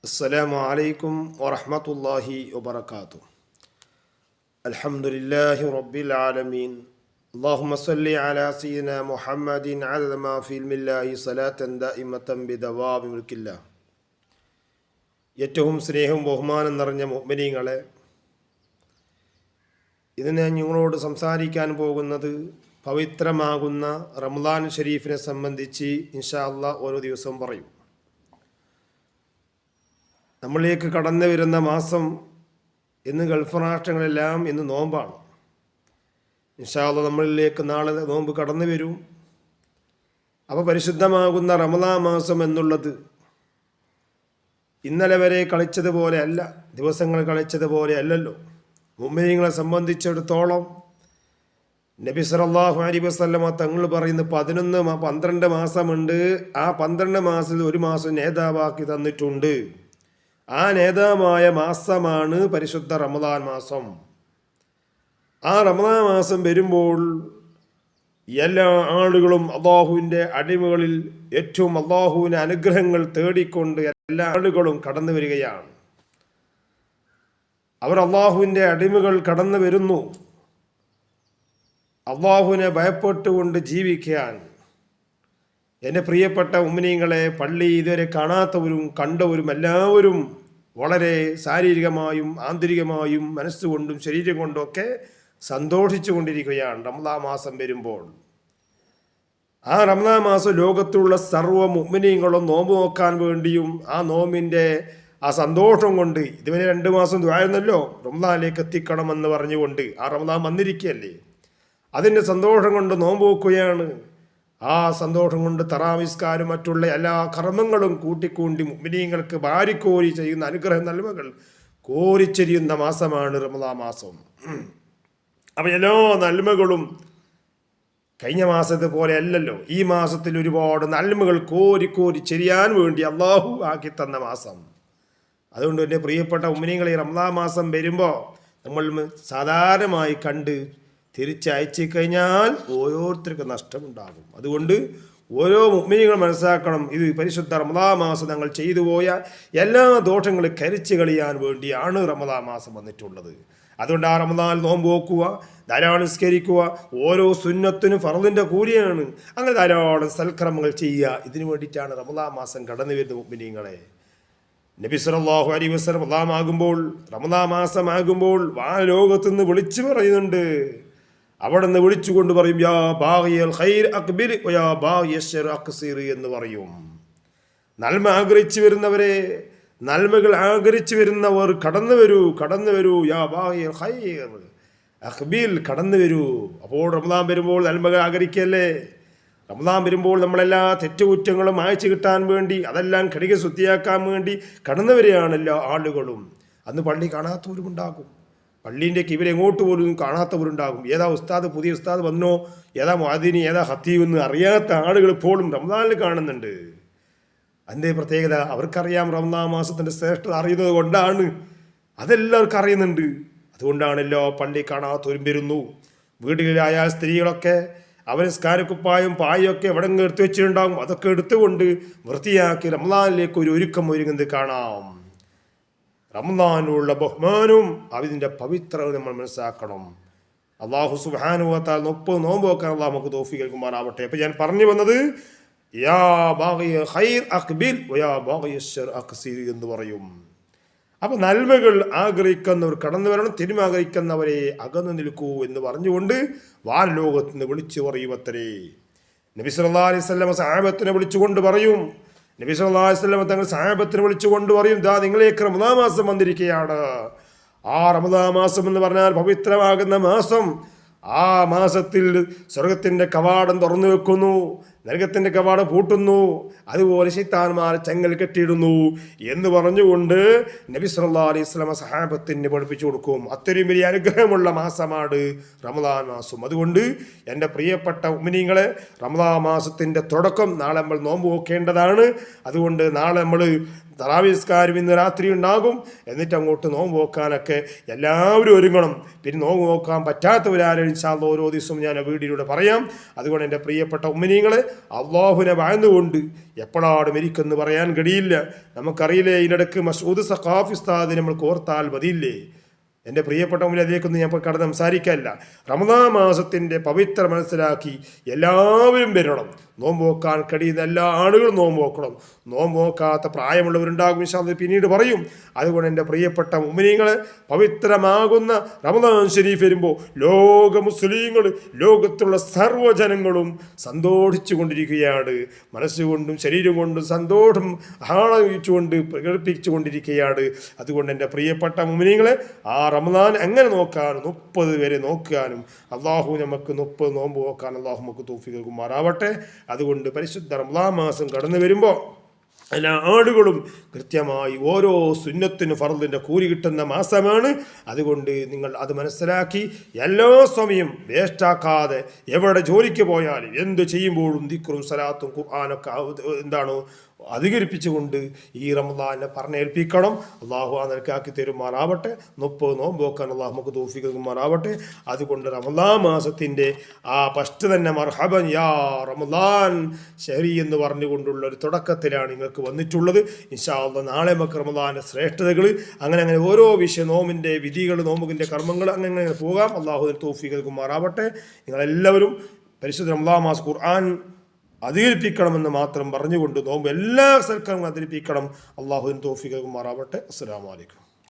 അസ്സലാമു അലൈക്കും വറഹ്മത്തുള്ളാഹി വബറകാതുഹു. അൽഹംദുലില്ലാഹി റബ്ബിൽ ആലമീൻ. അല്ലാഹുമ്മ സ്വല്ലി അലാ സയ്യിദിനാ മുഹമ്മദിൻ അദദ മാ ഫീ ഇൽമില്ലാഹി സ്വലാത്തൻ ദായിമത്തൻ ബിദവാമി മുൽക്കില്ലാഹ്. ഏറ്റവും സ്നേഹവും ബഹുമാനം നിറഞ്ഞ മുഅ്മിനീങ്ങളെ, ഇന്ന് ഞാൻ നിങ്ങളോട് സംസാരിക്കാൻ പോകുന്നത് പവിത്രമാകുന്ന റമദാൻ ഷരീഫിനെ സംബന്ധിച്ച് ഇൻഷാ അല്ലാഹ് ഓരോ ദിവസവും പറയും. നമ്മളിലേക്ക് കടന്നു വരുന്ന മാസം ഇന്ന് ഗൾഫ് രാഷ്ട്രങ്ങളെല്ലാം ഇന്ന് നോമ്പാണ്. ഇൻഷാ അല്ലാഹ് നമ്മളിലേക്ക് നാളെ നോമ്പ് കടന്നു വരും. അപ്പോൾ പരിശുദ്ധമാകുന്ന റമദാൻ മാസം എന്നുള്ളത് ഇന്നലെ വരെ കളിച്ചതുപോലെ അല്ല, ദിവസങ്ങൾ കളിച്ചതുപോലെ അല്ലല്ലോ. മുഅ്മിനീങ്ങളെ സംബന്ധിച്ചിടത്തോളം നബി സല്ലല്ലാഹു അലൈഹി വസല്ലമ തങ്ങൾ പറയുന്ന 12 മാസമുണ്ട്. ആ 12 മാസത്തിൽ ഒരു മാസം നേതാവാക്കി തന്നിട്ടുണ്ട്. ആ നേതാവായ മാസമാണ് പരിശുദ്ധ റമദാൻ മാസം. ആ റമദാൻ മാസം വരുമ്പോൾ എല്ലാ ആളുകളും അള്ളാഹുവിൻ്റെ അടിമകളിൽ ഏറ്റവും അള്ളാഹുവിൻ്റെ അനുഗ്രഹങ്ങൾ തേടിക്കൊണ്ട് എല്ലാ ആളുകളും കടന്നു വരികയാണ്. അവർ അള്ളാഹുവിൻ്റെ അടിമകൾ കടന്നു വരുന്നു അള്ളാഹുവിനെ ഭയപ്പെട്ടുകൊണ്ട് ജീവിക്കാൻ. എൻ്റെ പ്രിയപ്പെട്ട ഉമ്മനീങ്ങളെ, പള്ളി ഇതുവരെ കാണാത്തവരും കണ്ടവരും എല്ലാവരും വളരെ ശാരീരികമായും ആന്തരികമായും മനസ്സുകൊണ്ടും ശരീരം കൊണ്ടുമൊക്കെ സന്തോഷിച്ചു കൊണ്ടിരിക്കുകയാണ് റമദാൻ മാസം വരുമ്പോൾ. ആ റമദാൻ മാസം ലോകത്തുള്ള സർവ്വ മുഅ്മിനീങ്ങളും നോമ്പ് നോക്കാൻ വേണ്ടിയും ആ നോമ്പിൻ്റെ ആ സന്തോഷം കൊണ്ട് ഇതുവരെ 2 മാസം ദുആയിരുന്നല്ലോ റമദാനിലേക്ക് എത്തിക്കണമെന്ന് പറഞ്ഞുകൊണ്ട് ആ റമദാൻ വന്നിരിക്കുകയല്ലേ, അതിൻ്റെ സന്തോഷം കൊണ്ട് നോമ്പ് നോക്കുകയാണ്. ആ സന്തോഷം കൊണ്ട് തറാവിസ്കാരും മറ്റുള്ള എല്ലാ കർമ്മങ്ങളും കൂട്ടിക്കൂണ്ടി മുഅ്മിനീങ്ങൾക്ക് വാരിക്കോരി ചെയ്യുന്ന അനുഗ്രഹ നന്മകൾ കോരിച്ചെരിയുന്ന മാസമാണ് റമദാൻ മാസം. അപ്പം എല്ലാ നന്മകളും കഴിഞ്ഞ മാസത്തെ പോലെ അല്ലല്ലോ. ഈ മാസത്തിൽ ഒരുപാട് നന്മകൾ കോരി ചെരിയാൻ വേണ്ടി അള്ളാഹു ആക്കി തന്ന മാസം. അതുകൊണ്ട് എൻ്റെ പ്രിയപ്പെട്ട മുഅ്മിനീങ്ങളെ, റമദാൻ മാസം വരുമ്പോൾ നമ്മൾ സാധാരണമായി കണ്ട് തിരിച്ചയച്ചു കഴിഞ്ഞാൽ ഓരോരുത്തർക്കും നഷ്ടമുണ്ടാകും. അതുകൊണ്ട് ഓരോ മുഅ്മിനീങ്ങളും മനസ്സിലാക്കണം, ഇത് പരിശുദ്ധ റമദാൻ മാസം ഞങ്ങൾ ചെയ്തു പോയ എല്ലാ ദോഷങ്ങളും കരിച്ചു കളിയാൻ വേണ്ടിയാണ് റമദാൻ മാസം വന്നിട്ടുള്ളത്. അതുകൊണ്ട് ആ റമദാൻ നോമ്പ് നോക്കുക, ധാരാളം നിസ്കരിക്കുക, ഓരോ സുന്നത്തിനും ഫർദിൻ്റെ കൂലിയാണ്. അങ്ങനെ ധാരാളം സൽക്കർമ്മങ്ങൾ ചെയ്യുക. ഇതിനു വേണ്ടിയിട്ടാണ് റമദാൻ മാസം കടന്നു വരുന്ന മുഅ്മിനീങ്ങളെ. നബി സല്ലല്ലാഹു അലൈഹി വസല്ലം റമദാൻ മാസമാകുമ്പോൾ ലോകത്തു നിന്ന് വിളിച്ചു പറയുന്നുണ്ട്. അവിടെ നിന്ന് വിളിച്ചുകൊണ്ട് പറയും, യാ ബാഗിയൽ ഖൈർ അഖ്ബിൽ വയാ ബാഗിയ ശർ അഖ്സിർ എന്ന് പറയും. നന്മ ആഗ്രഹിച്ചു വരുന്നവരെ, നന്മകൾ ആഗ്രഹിച്ചു വരുന്നവർ കടന്നു വരൂ, യാ ബാഗിയൽ ഖൈർ അഖ്ബിൽ, കടന്നു വരൂ. അപ്പോൾ റമദാൻ വരുമ്പോൾ നന്മകൾ ആഗ്രഹിക്കല്ലേ. റമദാൻ വരുമ്പോൾ നമ്മളെല്ലാ തെറ്റുകുറ്റങ്ങളും അയച്ചു കിട്ടാൻ വേണ്ടി, അതെല്ലാം കടിക ശുദ്ധിയാക്കാൻ വേണ്ടി കടന്നു വരികയാണല്ലോ ആളുകളും. അന്ന് പള്ളി കാണാത്തവരുമുണ്ടാകും, പള്ളീൻ്റെ ഇവരെങ്ങോട്ട് പോലും കാണാത്തവരുണ്ടാകും. ഏതാ ഉസ്താദ്, പുതിയ ഉസ്താദ് വന്നോ, ഏതാ മുഅദ്ദിനി, ഏതാ ഖത്തീബ് എന്ന് അറിയാത്ത ആളുകൾ ഇപ്പോഴും റമദാനിൽ കാണുന്നുണ്ട്. അതിൻ്റെ പ്രത്യേകത അവർക്കറിയാം, റമദാൻ മാസത്തിൻ്റെ ശ്രേഷ്ഠത അറിയുന്നത് കൊണ്ടാണ്. അതെല്ലാവർക്കും അറിയുന്നുണ്ട്. അതുകൊണ്ടാണല്ലോ പള്ളി കാണാത്തവരും വരുന്നു. വീടുകളിലായാൽ സ്ത്രീകളൊക്കെ അവർ സ്കാരക്കുപ്പായും പായൊക്കെ എവിടെ എടുത്തു വെച്ചിട്ടുണ്ടാകും. അതൊക്കെ എടുത്തുകൊണ്ട് വൃത്തിയാക്കി റമദാനിലേക്ക് ഒരു ഒരുങ്ങുന്നത് കാണാം. റമദാനുള്ള ബഹുമാനവും അതിൻ്റെ പവിത്രത നമ്മൾ മനസ്സിലാക്കണം. അല്ലാഹു സുബ്ഹാനഹു വ തആല 30 നോമ്പ് നോക്കാൻ അല്ലാഹു നമുക്ക് തൗഫീഖ് നൽകുമാറാവട്ടെ. അപ്പോൾ ഞാൻ പറഞ്ഞു വന്നത്, യാ ബാഗിയ ഖൈർ അഖ്ബിൽ വയാ ബാഗിയ ശർ അഖ്സിർ എന്ന് പറയും. അപ്പോൾ നന്മകൾ ആഗ്രഹിക്കുന്നവർ കടന്നു വരണം, തിന്മ ആഗ്രഹിക്കുന്നവരെ അകന്നു നിൽക്കൂ എന്ന് പറഞ്ഞുകൊണ്ട് വാനലോകത്ത് നിന്ന് വിളിച്ചു പറയുമത്രേ. നബി സല്ലല്ലാഹു അലൈഹി വസല്ലം സഹാബത്തിനെ വിളിച്ചുകൊണ്ട് പറയും, നബി സല്ലല്ലാഹു അലൈഹി വസല്ലം തങ്ങൾ സഹാബത്തിനെ വിളിച്ചുകൊണ്ട് പറയും, ദാ നിങ്ങളേക്ക് റമദാൻ മാസം വന്നിരിക്കുകയാണ്. ആ റമദാൻ മാസം എന്ന് പറഞ്ഞാൽ പവിത്രമാകുന്ന മാസം. ആ മാസത്തിൽ സ്വർഗത്തിൻ്റെ കവാടം തുറന്നു വെക്കുന്നു, നരകത്തിൻ്റെ കവാടം പൂട്ടുന്നു, അതുപോലെ ശൈത്താന്മാർ ചങ്ങൽ കെട്ടിയിടുന്നു എന്ന് പറഞ്ഞുകൊണ്ട് നബി സല്ലല്ലാഹു അലൈഹി വസല്ലം സഹാബത്തിന് പഠിപ്പിച്ചു കൊടുക്കും. അത്രയും വലിയ അനുഗ്രഹമുള്ള മാസമാണ് റമദാൻ മാസം. അതുകൊണ്ട് എൻ്റെ പ്രിയപ്പെട്ട മുഅ്മിനീങ്ങളെ, റമദാൻ മാസത്തിൻ്റെ തുടക്കം നാളെ നമ്മൾ നോമ്പ് നോക്കേണ്ടതാണ്. അതുകൊണ്ട് നാളെ നമ്മൾ തറാവീസ്കാരും ഇന്ന് രാത്രി ഉണ്ടാകും. എന്നിട്ട് അങ്ങോട്ട് നോമ്പ് നോക്കാനൊക്കെ എല്ലാവരും ഒരുങ്ങണം. പിന്നെ നോമ്പ് നോക്കാൻ പറ്റാത്തവരാരും ഇൻഷാ അല്ലാഹ് ഓരോ ദിവസവും ഞാൻ വീഡിയോയിലൂടെ പറയാം. അതുകൊണ്ട് എൻ്റെ പ്രിയപ്പെട്ട ഉമ്മിനീങ്ങളെ അള്ളാഹുവിനെ ഭയന്നുകൊണ്ട് എപ്പോഴാണ് മരിക്കുമെന്ന് പറയാൻ കഴിയില്ല. നമുക്കറിയില്ലേ, ഇതിനിടയ്ക്ക് മസൂദ് സഖാഫി ഉസ്താദ് നമ്മൾ കോർത്താൽ മതിയില്ലേ. എൻ്റെ പ്രിയപ്പെട്ട മുന്നിൽ അതിലേക്കൊന്നും ഞാൻ കടന്ന് സംസാരിക്കാനില്ല. റമദാൻ മാസത്തിൻ്റെ പവിത്ര മനസ്സിലാക്കി എല്ലാവരും വരണം. നോമ്പ് നോക്കാൻ കഴിയുന്ന എല്ലാ ആളുകളും നോമ്പ് നോക്കണം. നോമ്പ് നോക്കാത്ത പ്രായമുള്ളവരുണ്ടാകും, ഇൻഷാ അല്ലാഹ് പിന്നീട് പറയും. അതുകൊണ്ട് എൻ്റെ പ്രിയപ്പെട്ട മുഅ്മിനീങ്ങളെ, പവിത്രമാകുന്ന റമദാൻ ശരീഫ് വരുമ്പോൾ ലോക മുസ്ലിങ്ങൾ, ലോകത്തുള്ള സർവ്വജനങ്ങളും സന്തോഷിച്ചു കൊണ്ടിരിക്കുകയാണ്. മനസ്സുകൊണ്ടും ശരീരം കൊണ്ടും സന്തോഷം ആളവിച്ചുകൊണ്ട് പ്രകടിപ്പിച്ചു കൊണ്ടിരിക്കുകയാണ്. അതുകൊണ്ട് എൻ്റെ പ്രിയപ്പെട്ട മുഅ്മിനീങ്ങളെ, ആ റമദാൻ എങ്ങനെ നോക്കാനും 30 വരെ നോക്കാനും അള്ളാഹു നമുക്ക് 30 നോമ്പ് നോക്കാൻ അള്ളാഹു നമുക്ക് തൗഫീഖ് നൽകുമാറാവട്ടെ. അതുകൊണ്ട് പരിശുദ്ധ റമദാൻ മാസം കടന്നു വരുമ്പോൾ എല്ലാ ആളുകളും കൃത്യമായി ഓരോ സുന്നത്തിന് ഫർദിൻ്റെ കൂലി കിട്ടുന്ന മാസമാണ്. അതുകൊണ്ട് നിങ്ങൾ അത് മനസ്സിലാക്കി എല്ലാ സമയം വേസ്റ്റാക്കാതെ എവിടെ ജോലിക്ക് പോയാലും എന്ത് ചെയ്യുമ്പോഴും ദിക്റും സലാത്തും ഖുർആനൊക്കെ എന്താണോ അധികരിപ്പിച്ചുകൊണ്ട് ഈ റമദാനെ പറഞ്ഞേൽപ്പിക്കണം. അള്ളാഹു ആ നിലക്കാക്കി തരുമാറാവട്ടെ. 30 നോമ്പ് നോക്കാൻ അള്ളാഹു നമുക്ക് തൗഫീഖ് നൽകുമാറാവട്ടെ. അതുകൊണ്ട് റമദാൻ മാസത്തിൻ്റെ ആ ഫസ്റ്റ് തന്നെ മർഹബൻ യാ റമദാൻ ശരി എന്ന് പറഞ്ഞുകൊണ്ടുള്ള ഒരു തുടക്കത്തിലാണ് നിങ്ങൾക്ക് വന്നിട്ടുള്ളത്. ഇൻഷാ അല്ലാഹ് നാളെ നമുക്ക് റമദാൻ്റെ ശ്രേഷ്ഠതകൾ അങ്ങനെ ഓരോ വിഷയം, നോമിൻ്റെ വിധികൾ, നോമ്പിൻ്റെ കർമ്മങ്ങൾ അങ്ങനെ പോകാം. അള്ളാഹു തൗഫീഖ് നൽകുമാറാവട്ടെ. നിങ്ങളെല്ലാവരും പരിശുദ്ധ റമദാൻ മാസം ഖുർആൻ അധികരിപ്പിക്കണമെന്ന് മാത്രം പറഞ്ഞുകൊണ്ട് നോമ്പ് എല്ലാ സൽക്കരങ്ങളും അധികരിപ്പിക്കണം. അള്ളാഹുവിന് തൗഫീഖ് നൽകുമാറാവട്ടെ. അസ്സലാമു അലൈക്കും.